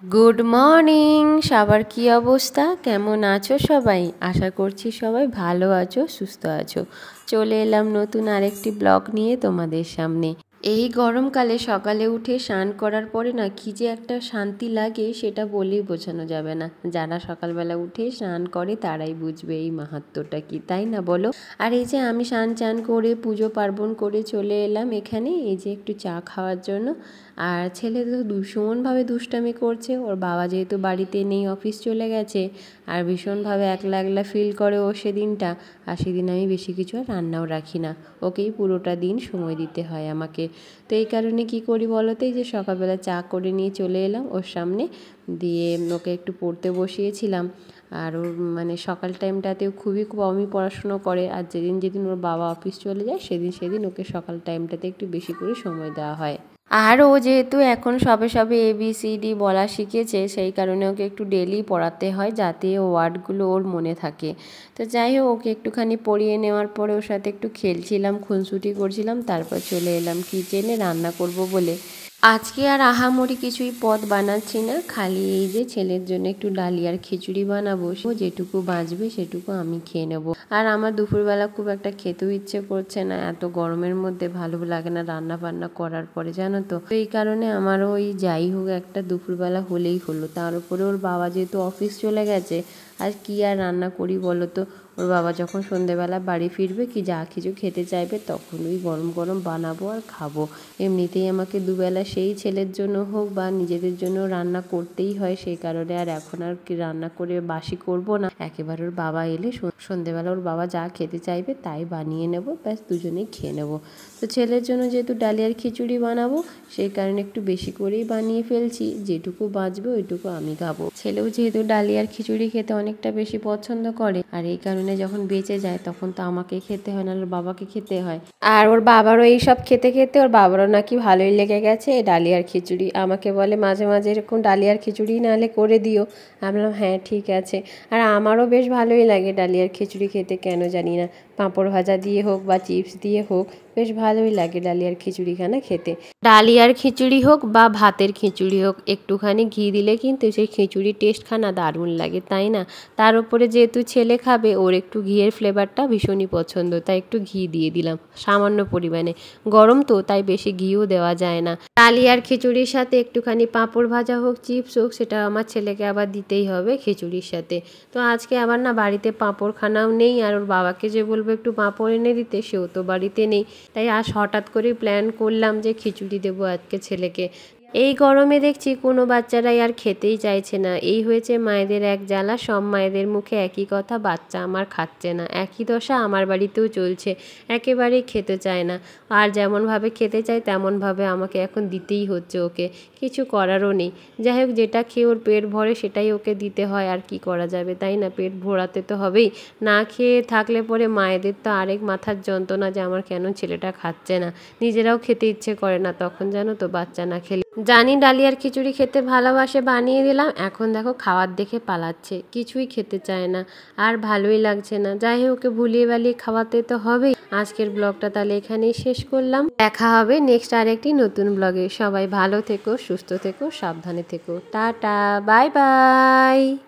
Good morning সবার, কি অবস্থা, কেমন আছো সবাই? আশা করছি সবাই ভালো আছো, সুস্থ আছো। চলে এলাম নতুন আরেকটি ব্লগ নিয়ে তোমাদের সামনে। এই গরমকালে সকালে উঠে স্নান করার পরে না কি যে একটা শান্তি লাগে সেটা বলেই বোঝানো যাবে না। যারা সকালবেলা উঠে স্নান করে তারাই বুঝবে এই মাহাত্ম্যটা কি, তাই না বলো? আর এই যে আমি স্নান করে পুজো পার্বণ করে চলে এলাম এখানে, এই যে একটু চা খাওয়ার জন্য। আর ছেলে তো ভীষণভাবে দুষ্টামি করছে, ওর বাবা যেহেতু বাড়িতে নেই, অফিস চলে গেছে, আর ভীষণভাবে একলা একলা ফিল করে ও সেদিনটা। আর সেদিন আমি বেশি কিছু আর রান্নাও রাখি না, ওকেই পুরোটা দিন সময় দিতে হয় আমাকে। তো এই কারণে কি করি বলো তো, এই যে সকালবেলা চা করে নিয়ে চলে এলাম ওর সামনে, দিয়ে ওকে একটু পড়তে বসিয়েছিলাম। আর ওর মানে সকাল টাইমটাতেও খুবই কমই পড়াশুনো করে, আর যেদিন যেদিন ওর বাবা অফিস চলে যায় সেদিন ওকে সকাল টাইমটাতে একটু বেশি করে সময় দেওয়া হয়। আর ও যেহেতু এখন সবে সবে ABCD বলা শিখেছে, সেই কারণে ওকে একটু ডেলি পড়াতে হয় যাতে ওয়ার্ডগুলো ওর মনে থাকে। তো যাই হোক, ওকে একটুখানি পড়িয়ে নেওয়ার পরে ওর সাথে একটু খেলছিলাম, খুনসুটি করছিলাম, তারপর চলে এলাম কিচেনে রান্না করব বলে। আজকে আর আহামরি কিছুই পদ বানাচ্ছি না, খালি এই যে ছেলের জন্য একটু ডালিয়ার খিচুড়ি বানাবো, যেটুকু বাঁচবে সেটুকু আমি খেয়ে নেবো। আর আমার দুপুরবেলা খুব একটা খেতেও ইচ্ছে করছে না, এত গরমের মধ্যে ভালো লাগে না রান্না বান্না করার পরে, জানো তো। এই কারণে আমারও ওই যাই হোক একটা দুপুরবেলা হলেই হলো। তার উপরে ওর বাবা যেহেতু অফিস চলে গেছে, আর কি আর রান্না করি বলো তো। ওর বাবা যখন সন্ধেবেলা বাড়ি ফিরবে কি যা কিছু খেতে চাইবে তখন ওই গরম গরম বানাবো আর খাবো। এমনিতেই আমাকে দুবেলা সেই ছেলের জন্য হোক বা নিজেদের জন্য রান্না করতেই হয়, সেই কারণে আর এখন আর কি রান্না করে বাসি করব না। একেবারে ওর বাবা এলে সন্ধেবেলা ওর বাবা যা খেতে চাইবে তাই বানিয়ে নেব, ব্যাস দুজনেই খেয়ে নেব। তো ছেলের জন্য যেহেতু ডালিয়ার খিচুড়ি বানাবো, সেই কারণে একটু বেশি করেই বানিয়ে ফেলছি, যেটুকু বাঁচবে ওইটুকু আমি খাবো। ছেলেও যেহেতু ডালিয়ার খিচুড়ি খেতে অনেকটা বেশি পছন্দ করে, আর এই কারণে যখন বেঁচে যায় তখন তো আমাকে খেতে হয়, না ওর বাবাকে খেতে হয়। আর ওর বাবারও এইসব খেতে খেতে ওর বাবারও নাকি ভালোই লেগে গেছে এই ডালিয়ার খিচুড়ি। আমাকে বলে মাঝে মাঝে এরকম ডালিয়ার খিচুড়ি নাহলে করে দিও। আমি বললাম হ্যাঁ ঠিক আছে। আর আমারও বেশ ভালোই লাগে ডালিয়ার খিচুড়ি খেতে, কেন জানি না। পাঁপড় ভাজা দিয়ে হোক বা চিপস দিয়ে হোক, বেশ ভালোই লাগে ডালিয়ার খিচুড়িখানা খেতে। ডালিয়ার খিচুড়ি হোক বা ভাতের খিচুড়ি হোক, একটুখানি ঘি দিলে কিন্তু সেই খিচুড়ির টেস্টখানা দারুণ লাগে, তাই না? তার উপরে যেহেতু ছেলে খাবে, ওর একটু ঘিয়ের ফ্লেভারটা ভীষণই পছন্দ, তাই একটু ঘি দিয়ে দিলাম সামান্য পরিমাণে। গরম তো তাই বেশি ঘিও দেওয়া যায় না। ডালিয়ার খিচুড়ির সাথে একটুখানি পাঁপড় ভাজা হোক, চিপস হোক, সেটা আমার ছেলেকে আবার দিতেই হবে খিচুড়ির সাথে। তো আজকে আবার না বাড়িতে পাঁপড়খানাও নেই, আর ওর বাবাকে যে বলবো একটু পাঁপড় এনে দিতে, সেও তো বাড়িতে নেই। তাই আজ হঠাৎ করে প্ল্যান করলাম যে খিচুড়ি দেবো আজকে ছেলেকে। এই গরমে দেখছি কোনো বাচ্চারাই আর খেতেই চাইছে না। এই হয়েছে মায়েদের এক জ্বালা, সব মায়েদের মুখে একই কথা, বাচ্চা আমার খাচ্ছে না। একই দশা আমার বাড়িতেও চলছে, একেবারেই খেতে চায় না। আর যেমনভাবে খেতে চায় তেমনভাবে আমাকে এখন দিতেই হচ্ছে ওকে, কিছু করারও নেই। যাই হোক, যেটা খেয়ে ওর পেট ভরে সেটাই ওকে দিতে হয়, আর কি করা যাবে, তাই না? পেট ভরাতে তো হবেই। না খেয়ে থাকলে পরে মায়েদের তো আরেক মাথার যন্ত্রণা যে আমার কেন ছেলেটা খাচ্ছে না। নিজেরাও খেতে ইচ্ছে করে না তখন, জানো তো, বাচ্চা না খেলে। জানি ডালিয়ার খিচুড়ি খেতে ভালোবাসে, বানিয়ে দিলাম, এখন দেখো খাওয়ার দেখে পালাচ্ছে, কিছুই খেতে চায় না, আর ভালোই লাগছে না। যাই হোক, ওকে ভুলিয়ে বালিয়ে খাওয়াতে তো হবেই। আজকের ব্লগটা তাহলে এখানেই শেষ করলাম, দেখা হবে নেক্সট আরেকটি নতুন ব্লগে। সবাই ভালো থেকো, সুস্থ থেকো, সাবধানে থেকো, টাটা, বাই বাই।